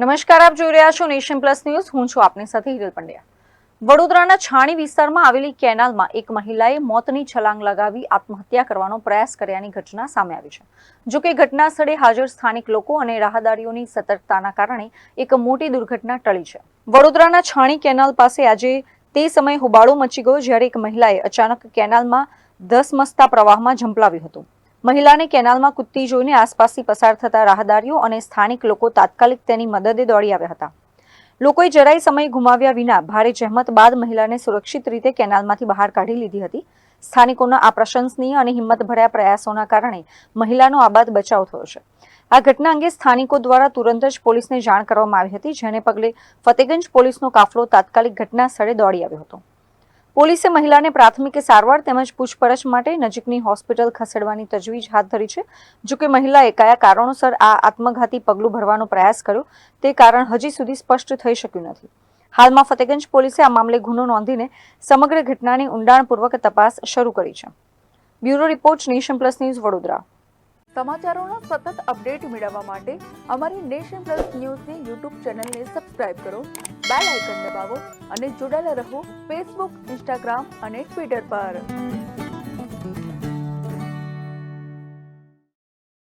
નમસ્કાર, આપ જોઈ રહ્યા છો નેશન પ્લસ ન્યૂઝ. હું છું આપની સાથે હિરલ પંડ્યા. વડોદરાના છાણી વિસ્તારમાં આવેલી કેનાલમાં એક મહિલાએ મોતની છલાંગ લગાવી આત્મહત્યા કરવાનો પ્રયાસ કર્યાની ઘટના સામે આવી છે. જો કે ઘટના સ્થળે હાજર સ્થાનિક લોકો અને રાહદારીઓની સતર્કતાના કારણે એક મોટી દુર્ઘટના ટળી છે. વડોદરાના છાણી કેનાલ પાસે આજે તે સમયે હોબાળો મચી ગયો જ્યારે એક મહિલાએ અચાનક કેનાલમાં ધસમસતા પ્રવાહમાં ઝંપલાવ્યું હતું. મહિલાને કેનાલમાં કૂદતી જોઈને આસપાસથી પસાર થતા રાહદારીઓ અને સ્થાનિક લોકો તાત્કાલિક તેની મદદે દોડી આવ્યા હતા. લોકોએ જરાય સમય ગુમાવ્યા વિના ભારે જહેમત બાદ મહિલાને સુરક્ષિત રીતે કેનાલમાંથી બહાર કાઢી લીધી હતી. સ્થાનિકોના આ પ્રશંસનીય અને હિંમતભર્યા પ્રયાસોના કારણે મહિલાનો આબાદ બચાવ થયો છે. આ ઘટના અંગે સ્થાનિકો દ્વારા તુરંત જ પોલીસને જાણ કરવામાં આવી હતી, જેને પગલે ફતેગંજ પોલીસનો કાફલો તાત્કાલિક ઘટના સ્થળે દોડી આવ્યો હતો. પોલીસે મહિલાને પ્રાથમિક સારવાર તેમજ પૂછપરછ માટે નજીકની હોસ્પિટલ ખસેડવાની તજવીજ હાથ ધરી છે. જોકે મહિલાએ કયા કારણોસર આ આત્મઘાતી પગલું ભરવાનો પ્રયાસ કર્યો તે કારણ હજી સુધી સ્પષ્ટ થઈ શક્યું નથી. હાલમાં ફતેગંજ પોલીસે આ મામલે ગુનો નોંધીને સમગ્ર ઘટનાની ઊંડાણપૂર્વક તપાસ શરૂ કરી છે. Bureau report, Nation Plus News, Vadodara. સમાચારોનો સતત અપડેટ મેળવવા માટે અમારી નેશન પ્લસ ન્યૂઝની યુટ્યુબ ચેનલને સબસ્ક્રાઇબ કરો, બેલ આઇકન દબાવો અને જોડાયેલા રહો ફેસબુક, ઇન્સ્ટાગ્રામ અને ટ્વિટર પર.